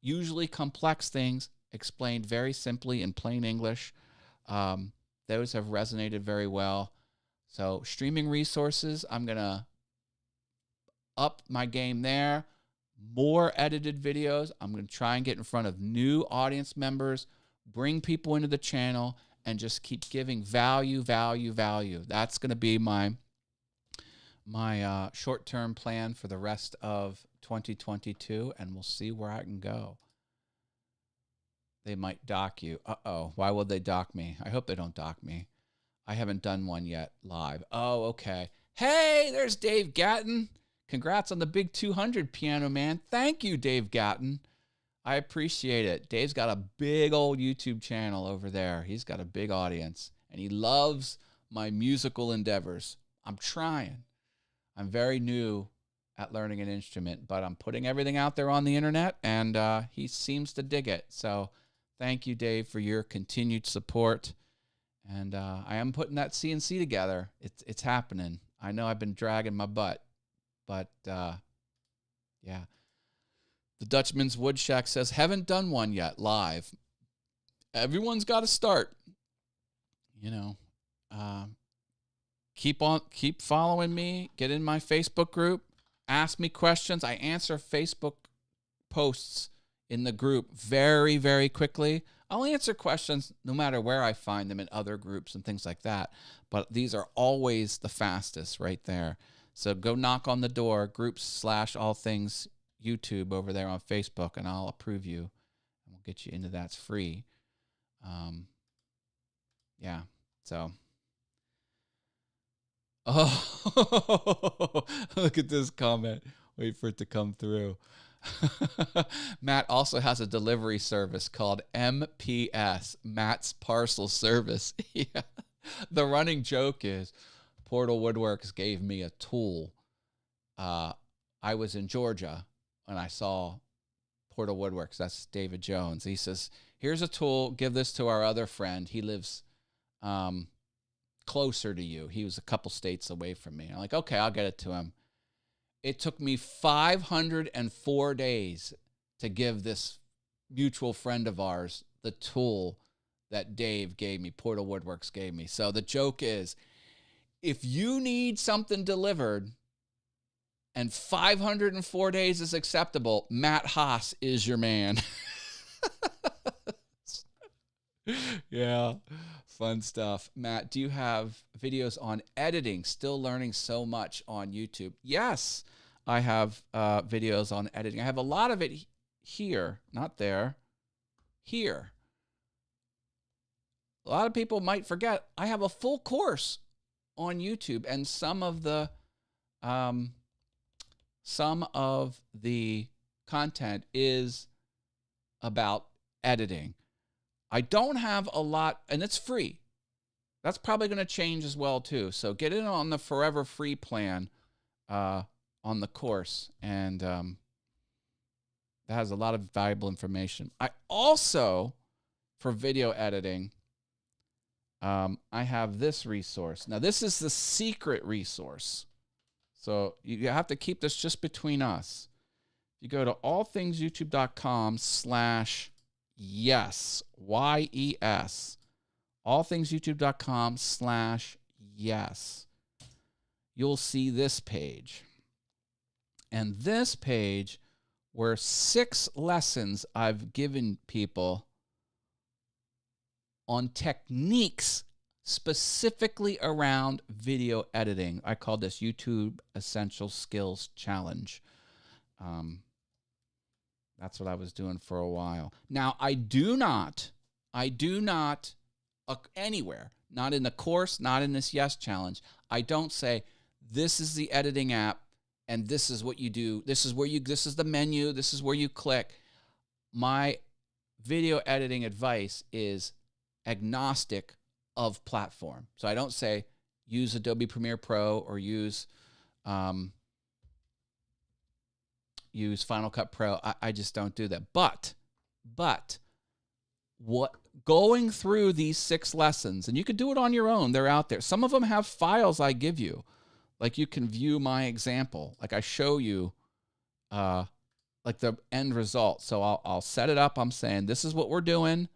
usually complex things, explained very simply in plain English. Those have resonated very well. So streaming resources, I'm going to up my game there. More edited videos. I'm going to try and get in front of new audience members, bring people into the channel, and just keep giving value. That's going to be my short-term plan for the rest of 2022, and we'll see where I can go. They might dock you. Uh-oh. Why would they dock me? I hope they don't dock me. I haven't done one yet live. Oh, okay. Hey, there's Dave Gatton. Congrats on the big 200, Piano Man. Thank you, Dave Gatton. I appreciate it. Dave's got a big old YouTube channel over there. He's got a big audience, and he loves my musical endeavors. I'm trying. I'm very new at learning an instrument, but I'm putting everything out there on the internet, and he seems to dig it. So thank you, Dave, for your continued support. And I am putting that CNC together. It's happening. I know I've been dragging my butt, but yeah. The Dutchman's Woodshack says, haven't done one yet live. Everyone's got to start. You know, keep following me. Get in my Facebook group. Ask me questions. I answer Facebook posts in the group very, very quickly. I'll answer questions no matter where I find them in other groups and things like that. But these are always the fastest right there. So go knock on the door, groups/all things YouTube over there on Facebook, and I'll approve you. And we'll get you into that. It's free. Yeah. So. Oh, look at this comment. Wait for it to come through. Matt also has a delivery service called MPS, Matt's Parcel Service. Yeah. The running joke is Portal Woodworks gave me a tool. I was in Georgia and I saw Portal Woodworks. That's David Jones. He says, here's a tool. Give this to our other friend. He lives closer to you. He was a couple states away from me. I'm like, okay, I'll get it to him. It took me 504 days to give this mutual friend of ours the tool that Dave gave me, Portal Woodworks gave me. So the joke is, if you need something delivered and 504 days is acceptable, Matt Haas is your man. Yeah, fun stuff. Matt, do you have videos on editing? Still learning so much on YouTube. Yes, I have videos on editing. I have a lot of it here, not there, here. A lot of people might forget I have a full course on YouTube, and some of the content is about editing. I don't have a lot, and it's free. That's probably going to change as well, too. So get in on the forever free plan on the course, and that has a lot of valuable information. I also, for video editing, I have this resource. Now, this is the secret resource. So you have to keep this just between us. You go to allthingsyoutube.com/YouTube. yes, Y-E-S, allthingsyoutube.com/yes. You'll see this page. And this page were 6 lessons I've given people on techniques specifically around video editing. I call this YouTube Essential Skills Challenge. That's what I was doing for a while. Now, I do not anywhere, not in the course, not in this Yes Challenge, I don't say, this is the editing app, and this is what you do. This is the menu. This is where you click. My video editing advice is agnostic of platform. So I don't say use Adobe Premiere Pro or use Final Cut Pro. I just don't do that. But what going through these 6 lessons, and you could do it on your own. They're out there. Some of them have files I give you. Like you can view my example. Like I show you like the end result. So I'll set it up. I'm saying this is what we're doing.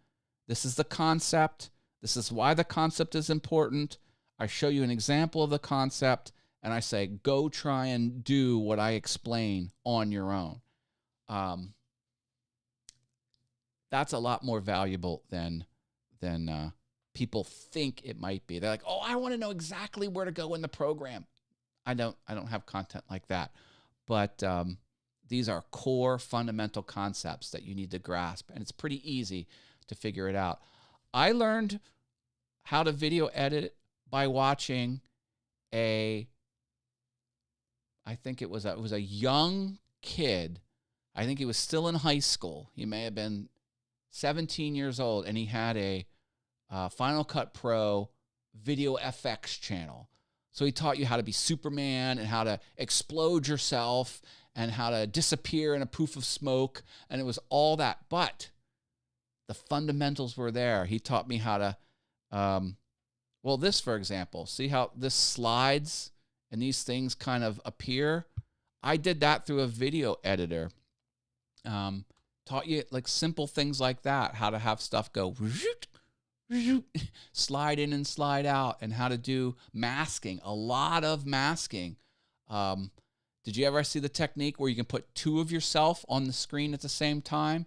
This is the concept. This is why the concept is important. I show you an example of the concept, and I say, go try and do what I explain on your own. That's a lot more valuable than people think it might be. They're like, oh, I want to know exactly where to go in the program. I don't have content like that. But these are core fundamental concepts that you need to grasp, and it's pretty easy to figure it out. I learned how to video edit by watching I think it was a young kid. I think he was still in high school. He may have been 17 years old, and he had a Final Cut Pro Video FX channel. So he taught you how to be Superman and how to explode yourself and how to disappear in a poof of smoke, and it was all that. But the fundamentals were there. He taught me how to, well, this, for example, see how this slides and these things kind of appear? I did that through a video editor. Taught you like simple things like that, how to have stuff go slide in and slide out, and how to do masking, a lot of masking. Did you ever see the technique where you can put 2 of yourself on the screen at the same time?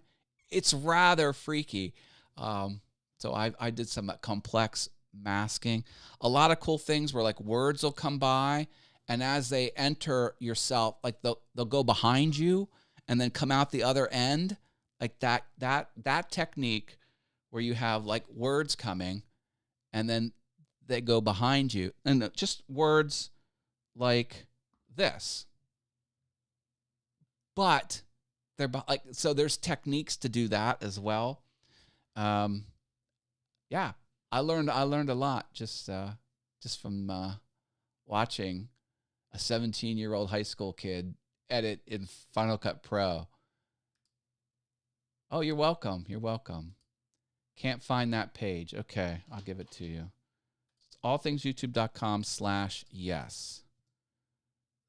It's rather freaky. So I did some complex masking. A lot of cool things where like words will come by, and as they enter yourself, like they'll go behind you and then come out the other end. Like that technique where you have like words coming and then they go behind you. And just words like this. But they're like, so there's techniques to do that as well. Yeah, I learned a lot just from watching a 17-year-old high school kid edit in Final Cut Pro. Oh, you're welcome. You're welcome. Can't find that page. Okay, I'll give it to you. It's allthingsyoutube.com/yes.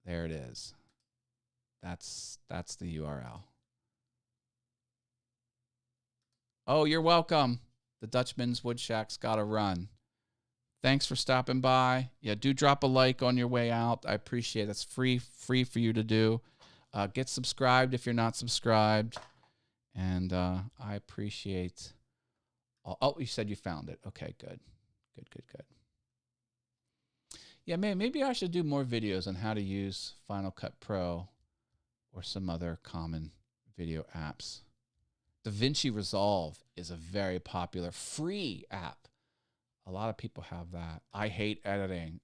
There it is. That's the URL. Oh, you're welcome. The Dutchman's Wood Shack's got to run. Thanks for stopping by. Yeah, do drop a like on your way out. I appreciate it. It's free for you to do. Get subscribed if you're not subscribed. And I appreciate... Oh, you said you found it. Okay, good. Good. Yeah, maybe I should do more videos on how to use Final Cut Pro or some other common video apps. DaVinci Resolve is a very popular free app. A lot of people have that. I hate editing.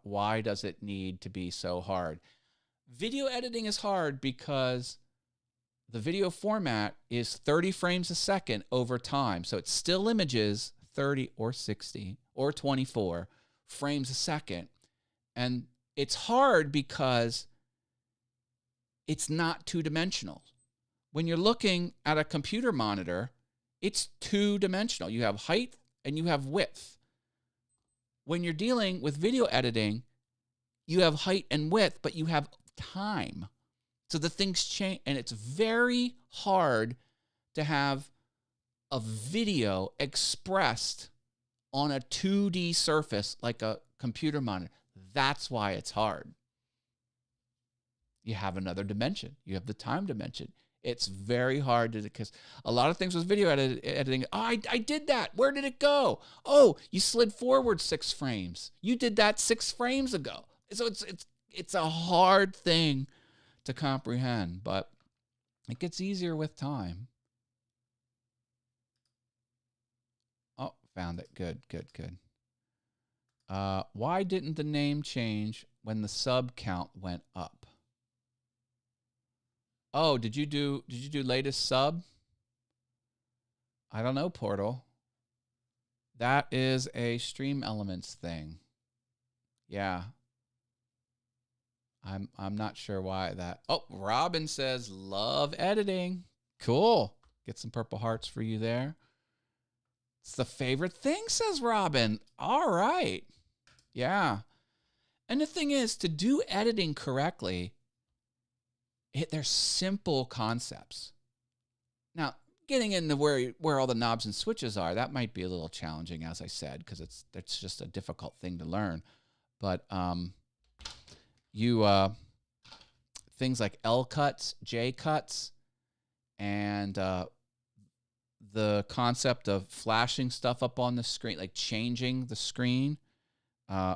Why does it need to be so hard? Video editing is hard because the video format is 30 frames a second over time. So it's still images, 30 or 60 or 24 frames a second. And it's hard because it's not two-dimensional. When you're looking at a computer monitor, it's two-dimensional. You have height and you have width. When you're dealing with video editing, you have height and width, but you have time. So the things change, and it's very hard to have a video expressed on a 2D surface like a computer monitor. That's why it's hard. You have another dimension. You have the time dimension. It's very hard to, because a lot of things with video editing, oh, I did that. Where did it go? Oh, you slid forward 6 frames. You did that 6 frames ago. So it's a hard thing to comprehend, but it gets easier with time. Oh, found it. Good. Why didn't the name change when the sub count went up? Oh, did you do latest sub? I don't know, Portal. That is a Stream Elements thing. Yeah. I'm not sure why that. Oh, Robin says love editing. Cool. Get some purple hearts for you there. It's the favorite thing, says Robin. All right. Yeah. And the thing is, to do editing correctly, they're simple concepts. Now, getting into where all the knobs and switches are, that might be a little challenging, as I said, because it's just a difficult thing to learn. But things like L cuts, J cuts, and the concept of flashing stuff up on the screen, like changing the screen,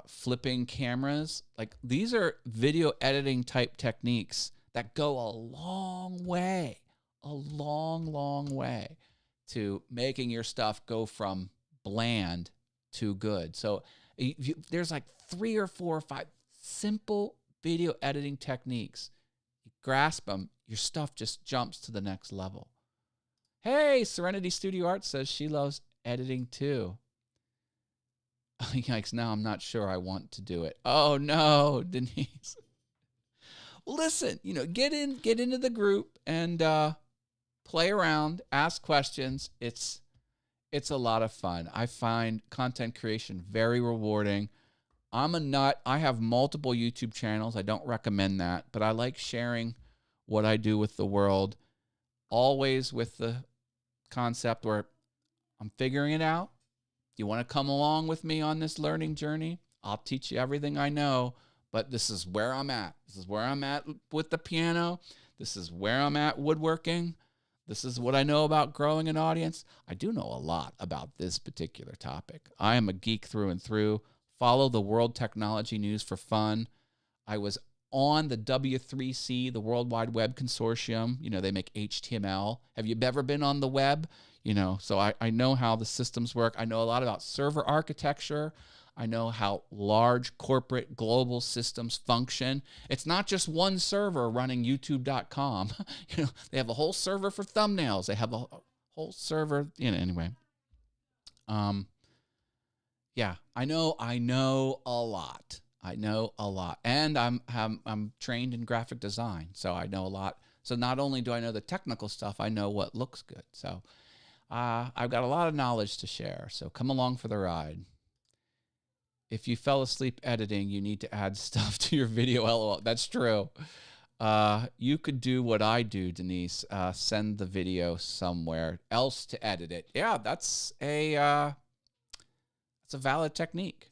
flipping cameras, like these are video editing type techniques that go a long way to making your stuff go from bland to good. So there's like 3 or 4 or 5 simple video editing techniques. You grasp them, your stuff just jumps to the next level. Hey, Serenity Studio Art says she loves editing too. Yikes, now I'm not sure I want to do it. Oh no, Denise. Listen, get into the group and play around, ask questions. It's a lot of fun. I find content creation very rewarding. I'm a nut. I have multiple YouTube channels. I don't recommend that, but I like sharing what I do with the world, always with the concept where I'm figuring it out. You want to come along with me on this learning journey? I'll teach you everything I know. But this is where I'm at. This is where I'm at with the piano. This is where I'm at woodworking. This is what I know about growing an audience. I do know a lot about this particular topic. I am a geek through and through. Follow the world technology news for fun. I was on the W3C, the World Wide Web Consortium. They make HTML. Have you ever been on the web? So I know how the systems work. I know a lot about server architecture. I know how large corporate global systems function. It's not just one server running youtube.com. They have a whole server for thumbnails. They have a whole server, anyway. Yeah, I know a lot. And I'm trained in graphic design, so I know a lot. So not only do I know the technical stuff, I know what looks good. So I've got a lot of knowledge to share. So come along for the ride. If you fell asleep editing, you need to add stuff to your video. LOL. That's true. You could do what I do, Denise. Send the video somewhere else to edit it. Yeah, that's a valid technique.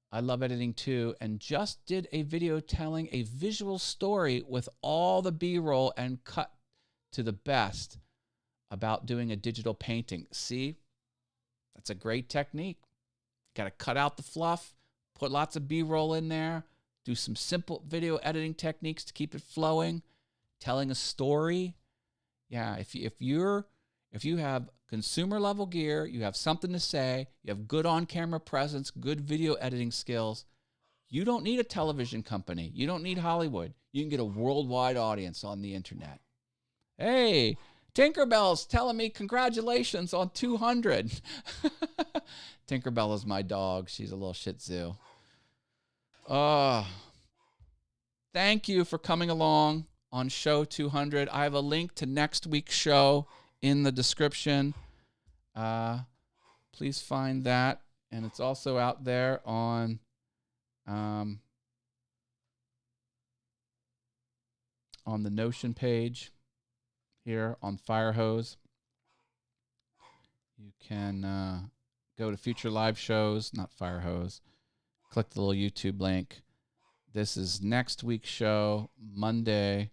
I love editing too, and just did a video telling a visual story with all the B-roll and cut to the best about doing a digital painting. See? That's a great technique. Got to cut out the fluff, put lots of B-roll in there, do some simple video editing techniques to keep it flowing, telling a story. Yeah, if you have consumer level gear, you have something to say, you have good on-camera presence, good video editing skills, you don't need a television company. You don't need Hollywood. You can get a worldwide audience on the internet. Hey, Tinkerbell's telling me congratulations on 200. Tinkerbell is my dog. She's a little Shih Tzu. Thank you for coming along on show 200. I have a link to next week's show in the description. Please find that. And it's also out there on the Notion page. here on Firehose. You can go to future live shows, not Firehose. Click the little YouTube link. This is next week's show, Monday,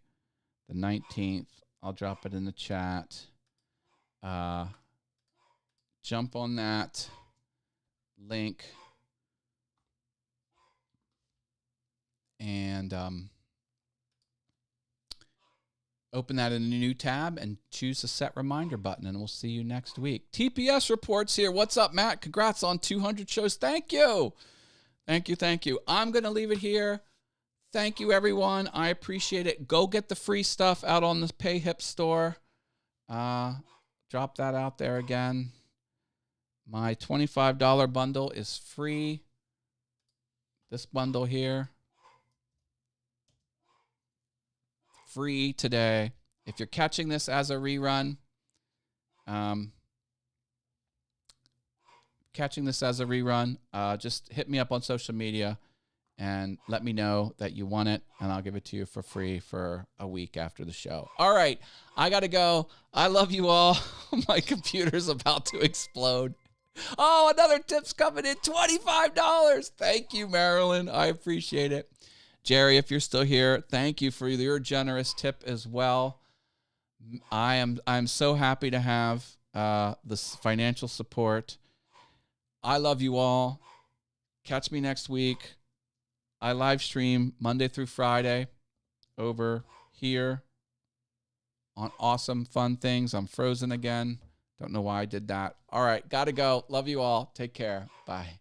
the 19th. I'll drop it in the chat. Jump on that link and open that in a new tab and choose the set reminder button, and we'll see you next week. TPS reports here. What's up, Matt? Congrats on 200 shows. Thank you. Thank you. Thank you. I'm going to leave it here. Thank you, everyone. I appreciate it. Go get the free stuff out on the PayHip store. Drop that out there again. My $25 bundle is free. This bundle here. Free today. If you're catching this as a rerun, just hit me up on social media and let me know that you want it, and I'll give it to you for free for a week after the show. All right, I got to go. I love you all. My computer's about to explode. Oh, another tip's coming in, $25. Thank you, Marilyn. I appreciate it. Jerry, if you're still here, thank you for your generous tip as well. I'm so happy to have this financial support. I love you all. Catch me next week. I live stream Monday through Friday over here on Awesome Fun Things. I'm frozen again. Don't know why I did that. All right, got to go. Love you all. Take care. Bye.